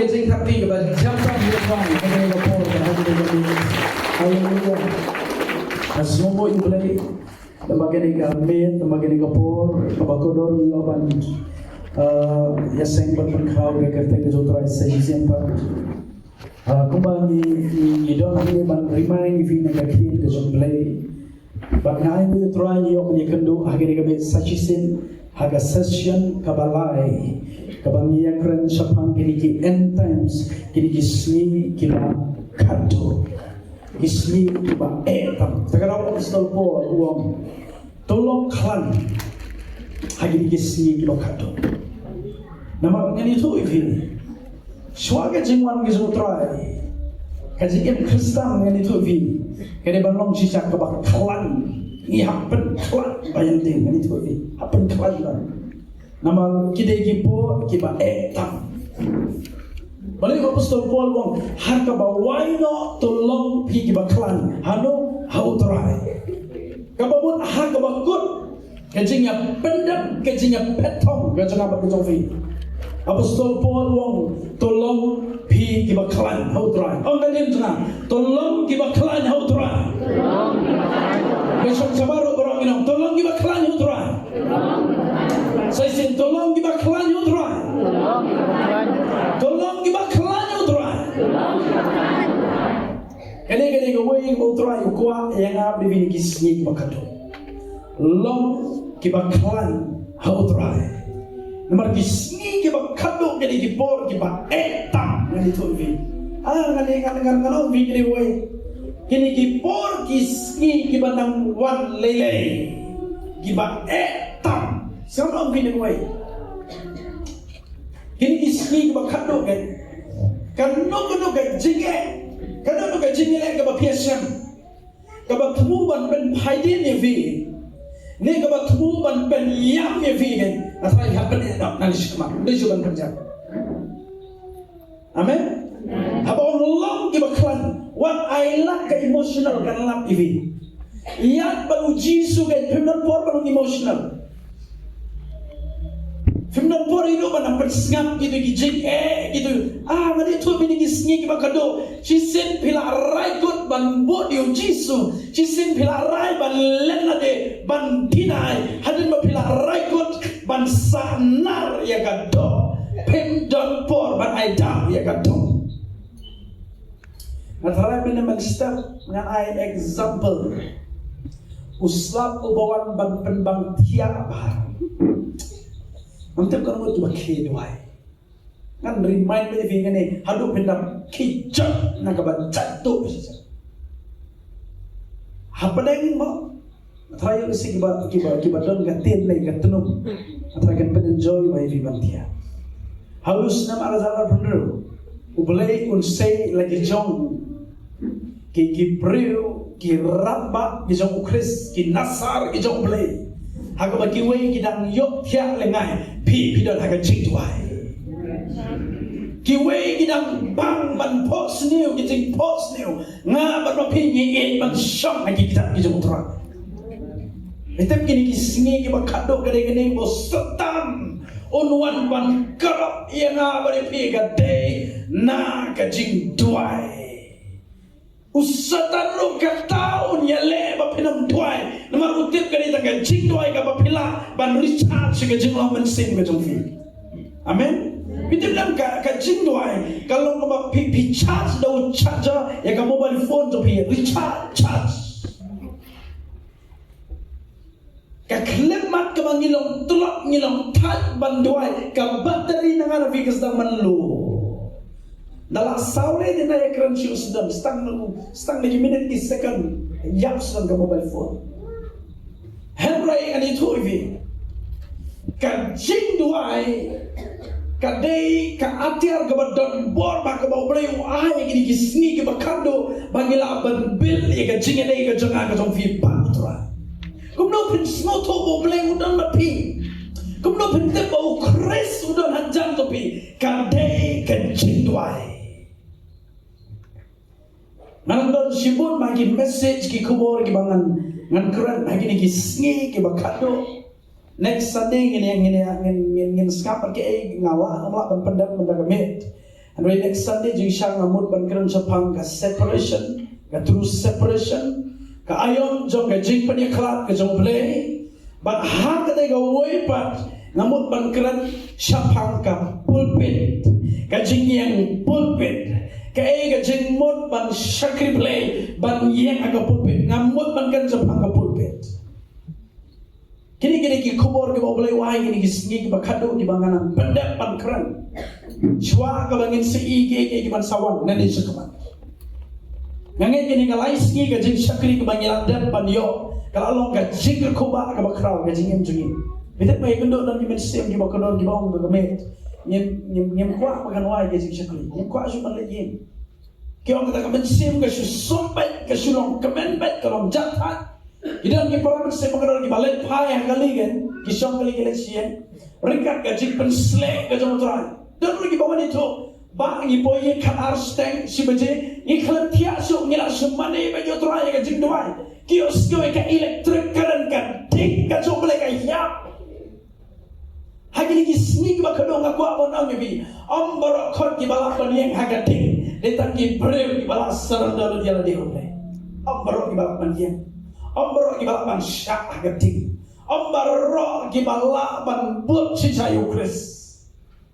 Jing hati kepada siapa yang berani kepada Paul kepada Haleluya. Semua yang boleh lembaga negara, lembaga negara Paul, kebakodor lawan yang berperkau kereta kejutan saya siapa. Kembali hidung ini remind if you negara kiri kejutan. Bagai itu terakhir yang menyekendo akhirnya kami saksikan haga session kabalai kabangnya keren sapang kini ki end times kini ki sni kila kado isni kiba etam sekarang apostol Paul uang tolong klan hagi ki sni kilo kado nama ngani itu ini swaga jingwan ki sutrai kajikan Kristen ngani itu ini kene balong sisa kabak klan ni happen klan bayan ding ngani itu ini happen klan lah nama kita kipo kiba etam. Balik apostol Paul wong harka ba why not tolong pi kiba klan hano how try. Kababun harka ba good kejingnya pendam kejingnya petong kejingnya apa kejofi. Apostol Paul wong tolong pi kiba klan how try. Oh ngani tuna tolong kiba klan how try. Besok sabaru orang minum tolong kiba klan how try. Saya sin tolong kita kelan utrai. Tolong kita kelan utrai. Kene gawe utrai kuat yang ab di kisni makado. Long kita kelan utrai. Nomor kisni kita kado kene kipor kita etam ngani tu vi. Ngani kalau vi kene gawe. Kene kipor kisni kita nang wan lele. Kita etam. Siapa orang pindah kau? Kini kisah kita kado kan? Kado kan jingga, kado kan jingga lagi kita piasam. Kita tubuhan ben paiden ni vi, ni kita tubuhan ben yam ni vi kan? Asal yang ben nak nali sekamar, ni juga kerja. Amen. Apa orang kita klan, what I like ke emotional kan lap ini. Yang baru jisu kan, pembuat baru emotional. Firman Paul itu mana bersengap gitu gijing gitu. Mari tu bini kisni kita kado. Cisin pilar rai kot ban bodio jisu. Cisin pilar rai ban lenade ban dinai. Hadin ba pilar rai kot ban sanar ya kado. Pemdon Paul ban aidam ya kado. Natara bini magstep dengan ai example. Uslap ubawan ban penbang tiap bar. Mantap kan mau coba kiri wai, kan remind me dengan ni, hadu pendam kijak nak kabar jatuh saja. Apa lagi mau? Terakhir si kibat don gatin lagi gatenum, terakhir penenjoy wai vivantia. Halus nama azar bener, ubelai unsay lagi jong, ki breu, ki rabba, ki jong ukris, ki nasar, ki jong ubelai. Haga bagi wei kidang yok tiak lengai pi pidon haga jing tuai. Ki wei kidang bang ban pos new kijing pos new nga ban pi ngi ban shop lagi kita kijung terang. Etem kini kisingi ki bakado gade gade bo setam onwan ban karap yang bari pi gade na kijing tuai. Usatan lu kataun ya le ba pinam tuai nama utip kali tangga jing tuai ka ba pila ban recharge ke jing lawan sen ke jong fi. Amen. Kita bilang ka jing tuai kalau ba pi charge do charger ya ka mobile phone to pi recharge charge. Ka klemat ka mangilong tulak ngilong tat ban tuai ka bateri nang ana fi kasdang manlu. Dalam saule ni naya keren siu sedang stang lagi minit di second yap sedang ke mobile phone. Henry ani tu ivi ka jing duai ka dei ka atiar ke badon bor ba ke bau bleu ai gini kisni ke bakando bangila ban bil ye ka jing dei ka jonga ka jong fi pa utra. Kumno pin smo to bau bleu dan mapi. Kumno pin te bau kres udan hanjang topi ka dei ka jing duai. Nandon sibun bagi message ki kubor ki bangan ngan keren bagi ni ki sngi ki bakado Next Sunday ngin skap ke ngawa ngamla ban pendap mendagamit. And next Sunday jing syang ngamut ban keren sapang ka separation, ka true separation, ka ayon jong ka jing panyaklat ka jong play. But hang ka ga way pat ngamut ban keren sapang ka pulpit, ka jing yang pulpit. Ka jing mut ban sakri play ban yang aga pulpit ngamut ban keren sapang ka pulpit. Kini ki kubur ki boleh wahai kini ki singi ki bakado ki banganan pendek pan keren. Jua ka bangin seige ki ban sawan nani sekaman. Ngangai kini ka lai singi ka jing sakri ki bangin adat pan yo. Kalau long ka jing ka kuba ka bakrau ka jing em jungi. Bidak mai kendo dan ki men sem ki bakado ki bang ka met. Nyem kwa makan wahai ki jing sakri. Nyem kwa su pan le yin. Ki ong ka men sem ka su sompet ka su long kemen bet ka long jathat. Idan ki parang se pagkador ki balet pai ang kaligen ki song kali election ringkat ka jik penslek ka jong trai dan lagi bawa itu bang i boye ka arsteng si beje i khatia so ngila semane ba jo trai ka jik doai ki os ko ka electric current ka tik ka jong ka yap hagini ki sneak ba kadong ka kwa bon ang bi ambaro khot ki balak ban yang hagating detan ki breu ki balak sarandar dia la de hote ambaro ki balak ban yang Ambaro gibalaban syak agating. Ambaro gibalaban buat si sayo Chris.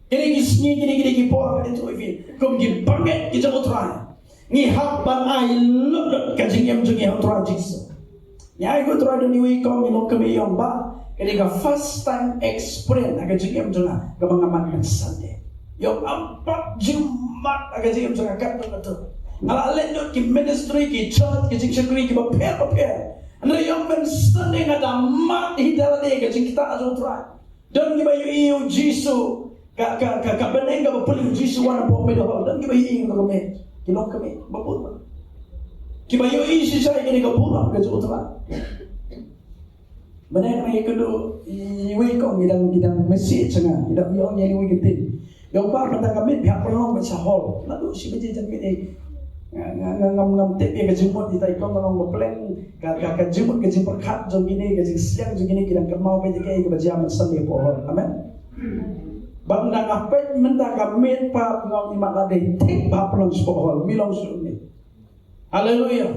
Kini gisni kini gipor itu ivi. Kum gibanget gijago try. Ni haban ay lulot kajing yam jungi ham try jigso. Ni ay go try doni wi kom ni kami yom ba. Kini ka first time experience kajing yam junga kabangaman kan Sunday. Yom 4 Jumat kajing yam junga kat tu. Ala lendot ki ministry ki church ki jing syukri ki bapel. Ano yung Sunday nga damat hidalade ka jing kita aso try. Don ki bayu iyo Jisu ka beneng ka bapuli Jisu wana po medo hol. Don ki bayu iyo kami kilong kami bapul. Ki bayu iyo si say kini ka pulang ka aso try. Beneng nga ikudo iwi ko ngidang message nga idang yung yang iwi kitin. Yung pa pata kami pihak pelong sa hall. Lalu si beje jang kini ngam tip ya kejumut di tai kong ngomong plan kejumut kejim perkat jong gini kejim siang jong gini kidang kermau pe jeke ke bajaman Sunday pohon amen bang dang apet menta ka met pa ngom imak ade tik pa pelong pohon milong sunni haleluya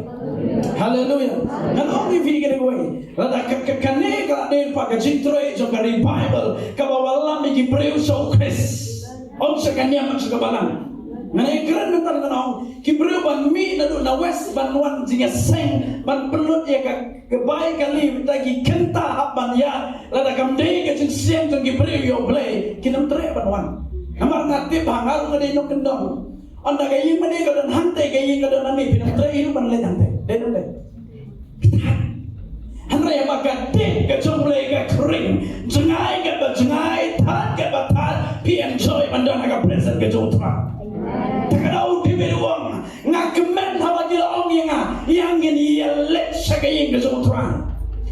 haleluya kan ongi vi kene goy lada kane ka de pa kejim troe jong ka revival ka bawalam iki breu so Chris on sa kanya man sa kabalan Nganay keren mental nganong kibreu ban mi na west ban wan jinga seng ban pelut ya ke bai kali tagi kenta haban ya lada kamdei ke jing siang jong kibreu yo play kinam tre ban wan namar natip hangal ngade no kendong anda kayi mane kadon hante kayi kadon nami pinam tre ilu ban le hante den den Hanra ya maka dik ke jong play ke kering jengai ke ba jengai tat ke ba tat pi enjoy bandang aga present ke jong tra Takadaw di beruang ngakemen hawa gila ong yang ini let sagayin ke zotran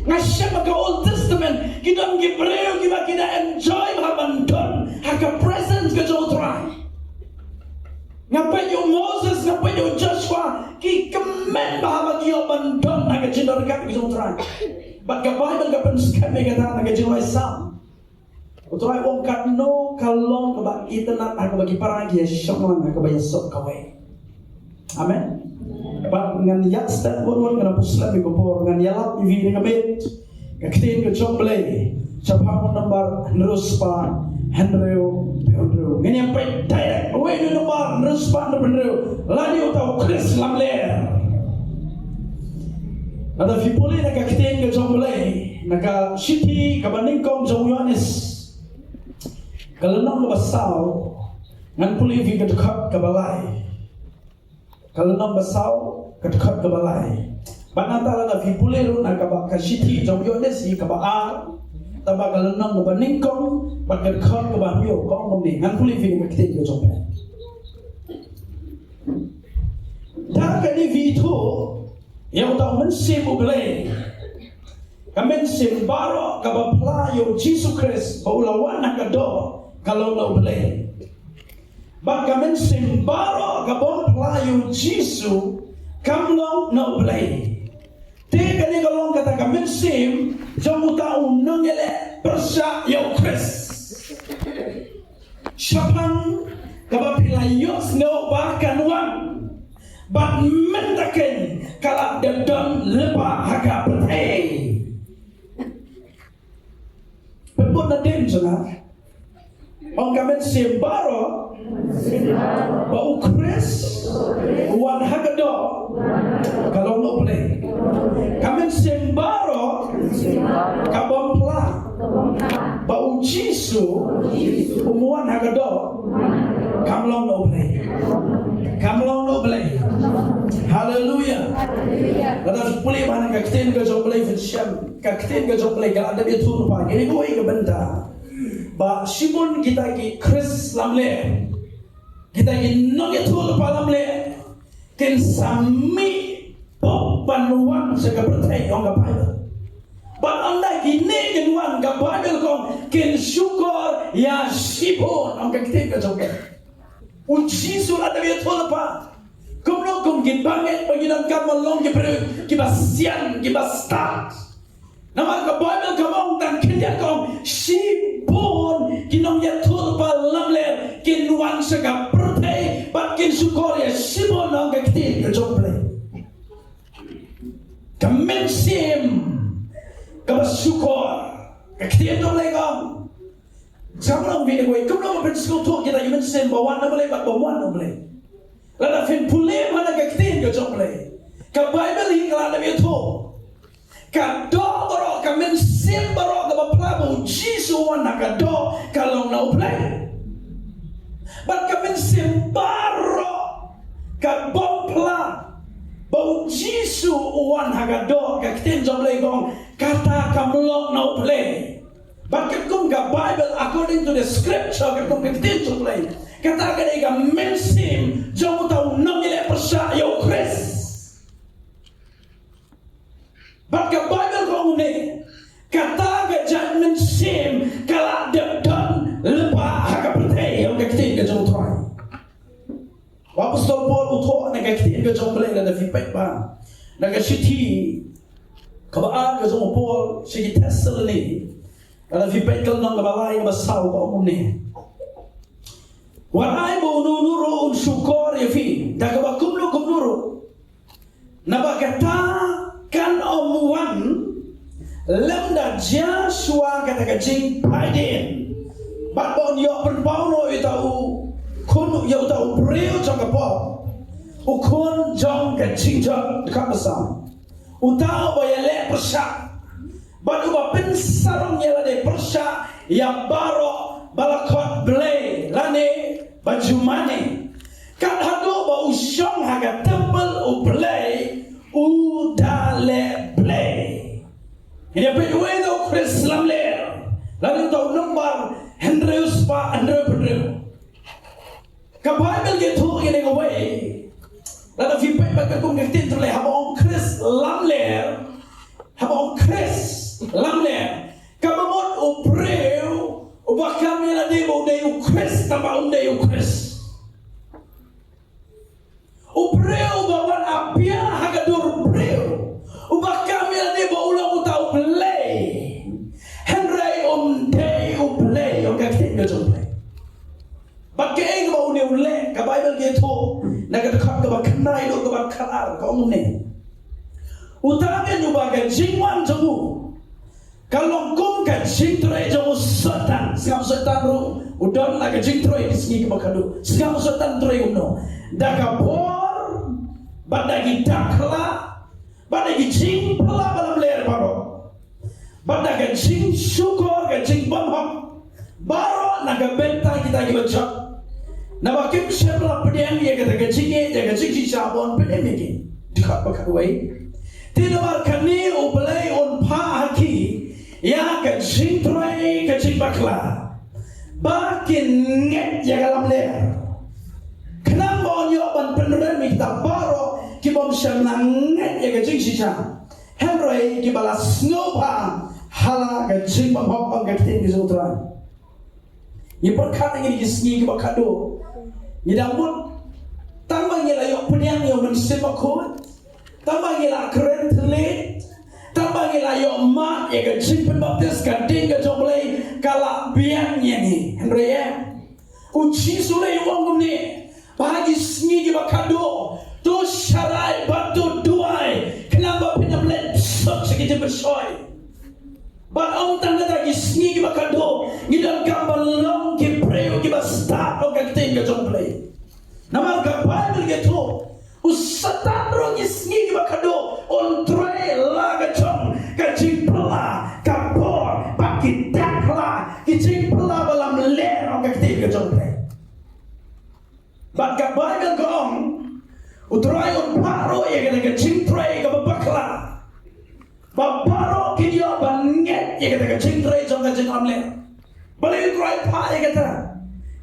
ngasya maka Old Testament kita ngibreu kita enjoy habandon haka presence ke zotran ngapain yo Moses ngapain yo Joshua ki kemen bahwa gila bandon haka jindor kat ke zotran but ka Bible ka penskame kata haka jindor sam Uturai wong kano kalong kaba kita nak aku bagi parang ya syokman aku bagi sok kawai. Amen. Ba ngan yak step won ngan pusla bi kopor ngan yalap ivi ni kabet. Kaktin ke chomble. Chapang number nerus pa Henryo Pedro. Ngani yang pe direct. Away ni number nerus pa Henryo. Lani utau Chris Lamler. Ada vipuli na kaktin ke chomble. Naka city kabaningkong jong Yohanes. Kalau nong basau, ngan puli vi kedekat ke balai. Kalau nong basau kedekat ke balai. Banantala na vi puli ru nak kabak kasiti jom Yohanes si kabak tabak kalau nong baningkong bat kedekat ke bahmio kong moni ngan puli vi kedekat ke jom. Dan kini vi itu yang tahu mensibu belai. Kami simbaro kabak pelayo Jesus Christ baulawan nak kado. Kalau lo boleh, baka men simbaro kabon pelayu Jisu, kamlo no boleh. Teka ni kalau kata kamen sim, jamu tahu nongele But mentaken kalau dedon lepa haga bertei. Berbut nadim sana. Orang kami sembaro bau kris wan hagado kalau no boleh. Kami sembaro kabom pla bau jisu umuan hagado kamlong no boleh. Kamlong no boleh. Hallelujah. Lalu boleh mana kakten ke jom boleh fitsham kakten ke jom boleh kalau ada dia turun pagi ini boleh ke benda. Ba Shimon kita ki Chris lamle kita ki no ke tul palamle ken sami panuan sega bertai on ga Bible but anda ki ne ken wan ga Bible kon ken syukur ya Shimon on ga kita joke uji surat dia tul pa kumno kum ki banget panginan kam long ki ki basian ki basta nama ga Bible kamong tan kenya kon Shimon kinong ya tul pa lamle kin wan sega bertai but kin syukur ya Shimon on ga kita joke kamen sim kabasyukur kaktiyan dong legam sama lang bini gue kumno mapensiko to kita yumen sim bawan na boleh bat bawan na boleh lada fin pule mana kaktiyan ko jong boleh ka Bible hi kala na bito ka do baro kamen sim baro ka baplabo jisu wan na ka do kalong na boleh bat kamen sim baro ka bopla bau Jisu uwan hagado kakten jomlay gong kata kamlong no play. Bakit kung ka Bible according to the scripture kung kakten jomlay kata ka ga mensim jomo tau namile persa yo Chris. Bakit Bible kung ne kata ka jan mensim kala dedan lepa hagapete yo kakten ka jomo try. Apostol Paul uto nagaktiin ka jong balay na nafipay pa. Nagashiti kabaan ka jong Paul sige Thessaloniki na nafipay ka ng kabalay nga basaw ka umuni. Waray mo ununuro unsyukor yafi dagaba kumnuro nabagata kan omuan lemda Joshua kata kajing paidin bakbon yo penpauno itau kun yau tau breu jong ka po ukun jong ka jingjong ka pasam utau ba yale persya badu ba pensarong yala de persya ya baro balakot ble lane bajumane kan hado ba usyong haga temple u ble u dale ble ini pe dueno Chris lamler lalu tau nomor Hendreus pa Andrew Pedro ka Bible gitu ini gawe lalu fipai baka kung ngaktin tulay habang Chris lamler kabamot upreo ubakam nila di mo dayo Chris tabaon dayo Chris upreo bawan apya hagadur upreo ubakam nila di mo ulang utao play Henry day uplay yung kaktin ka dyan play bagay ka ba uli ka Bible gitu nagadakat ka ba kanay do ka ba kalar ka umune utagan nyo ba ka jingwan jamu kalongkong ka jingtroy jamu setan sigam setan ro udon na ka jingtroy kisngi ka ba kado sigam setan troy umno daga bor badagi dakla badagi jingpala balam ler baro badagi jing syukur ka jing bamham baro naga benta kita gibajak nabakim syabla pedian dia kata kecingnya dia kecing sabon pedian ini dekat bakawai tidak markani ublay on pa haki ya kecing tray kecing bakla bakin nget ya kalam ler kenang bon yo ban penuran mikta baro kibom syabla nget ya kecing sisa Henry kibalas ngopa hala kecing bambang kecing disutran ni perkata ini kisni kibakado Yidamut tambang yela yok punyang yo mensemakot tambang yela keren telit tambang yela yok mak ya ke jimpen baptis ka ding ka joblay kala biang yani Henry uci sulay wangum ni bahagi sngi ki bakado tu syarai batu duai kenapa pinamlet sok sekitar bersoy but om tanda lagi sngi ki bakado ngidam kambalong ki preo ki basta o kakten ga jomplay nama ka bible ge to usatan ro ki sngi ki bakado on tray la ga jom ka jimpla ka por baki takla ki jimpla balam ler o kakten ga jomplay but ka bible gong utray on paro ye ga jimpray ka bakla Baparo kidio banget ya kata cingtrai jongga jengomle. Balik utrai pa ya kata.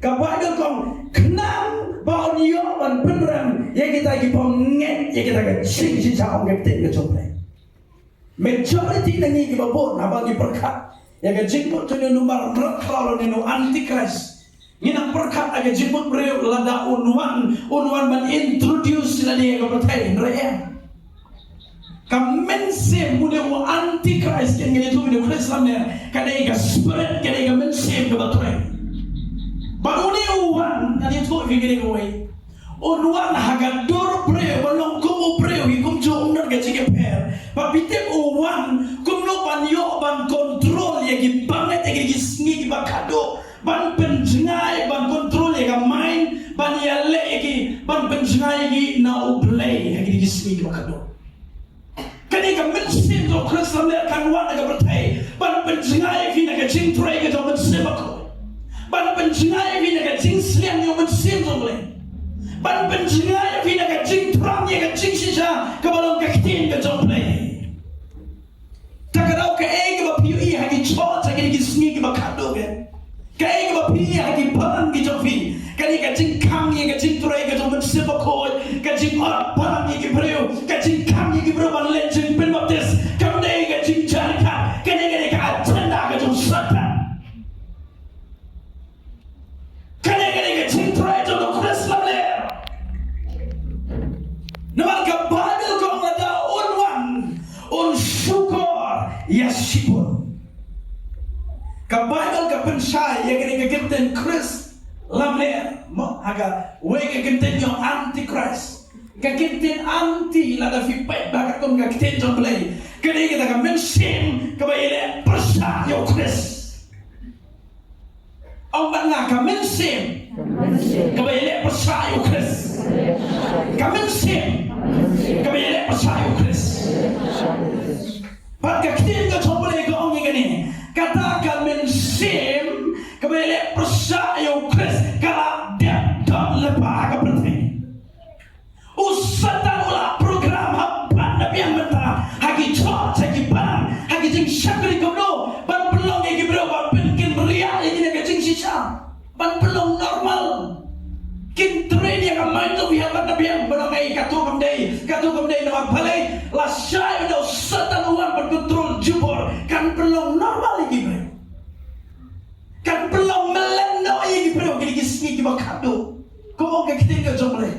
Kapagal kong kenam baon yo ban penram ya kita ki ponget ya kita cing cing caong keptin ke jongle. Majority nangi ki babon abang ki perkat ya ka jingput tu numar kalau nenu antikris. Nginang perkat aga jingput breu lada unwan ban introduce la dia ka pertai raya. Kamense mune mo antichrist yang ngene tu mune Islam ne kadai ga spirit kadai ga mense ke batre baguni uwan nani tu figure ko wai onwan haga dor pre balong kum pre kum jo unar ga chike per pa bitem uwan kum no ban yo ban control ya gi banget ya gi sngi gi bakado ban penjengai ban control ya ga mind ban ya le gi ban penjengai gi na uplay ya gi sngi gi bakado kani ka mensin do Kristus le kan wan ga bertai ban penjengai fi na ga jing trai ga do mensin bako ban penjengai fi na ga jing sliang yo mensin do le ban penjengai fi na ga jing tram ye ga jing shisha ka balong ka ktin ga do le takadau ka e ga piu i ha gi chot ga gi sngi ga bakado ga ka e ga pi ha gi pan gi do fi kani ka jing kam ye ga jing trai ga do mensin bako ka jing ot pan ye gi breu ka jing kam ye gi breu ban le pen baptis kam dei ga jing jarka kane ga agenda ga jong sata kane ga jing try to do Kristus le naman ka bible ko ada on syukur ya syukur ka bible ka pensai ya ga genten Chris lamle mo aga we ga genten yo antichrist kakintin anti lada fi pai bakat kom kakintin jomplay kini kita ka mensim kabayele persa yo Chris ang banga ka mensim kabayele persa yo Chris ka mensim kabayele persa yo Chris pat kakintin ka jomplay ko ang ngini kata ka mensim kabayele persa yo Chris kala dia don lepa ka penting usatan ulah program apa nabi yang mentah hagi cot hagi ban hagi jing syakri kono ban pelong yang bro ban penkin beria yang ini jing sisa ban pelong normal kin train yang main tu biar nabi yang berangai katu kemdei nama balai la syai do usatan ulah berkontrol jubor kan pelong normal lagi bro kan pelong melendo lagi bro gini gisni ki bakado ko ke kita jomle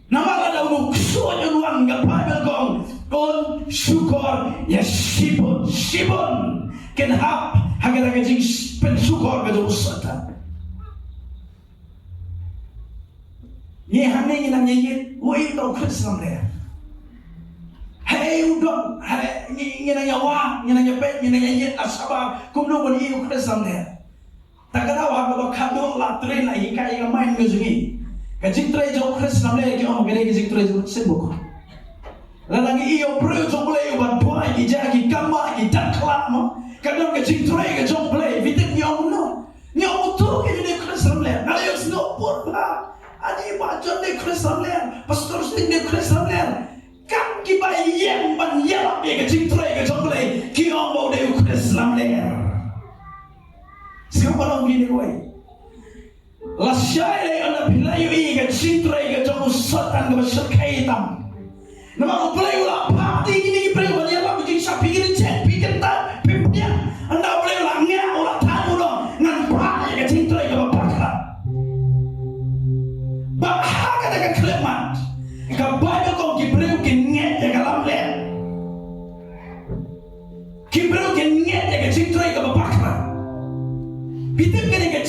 nama ada unu kusuanya nuang ga Bible gong kon syukur ya shibon ken hap haga jing pen syukur ga usata ye hame nang ye woi do Kristus le hey udon ni nang yawa ni nang pe ni nang ye asaba kum do bon ye Kristus le takara wa ga khado la train la hika ye main ngejungi kajing trai jauh Kristus namanya ki om gede kajing trai jauh sibuk. Lalang iyo bro jauh play ban buai ki jagi kamba ki dakla mo. Kadang kajing trai ke jauh play vitin nyom no. Nyom tu ki ni Kristus namanya. Nalayo sno pur ba. Adi bajon ni Kristus namanya. Pastor sting ni Kristus namanya. Kam ki ba yem ban yelap ye kajing trai ke jauh play ki om mau de Kristus namanya. Siapa orang gini koi? La syai ana bilayu i ga cintrai ga jong satan ga syarkai tam nama play ula party gini play wala ya ba jing sapi gini cek pikir ta pipnya anda play ula ngya ula tamu no ngan pa ga cintrai ga bakra ba ha ga ga klemat ga ba ko ki play ki nget ga lamle ki play ki nget ga cintrai ga bakra bitim ga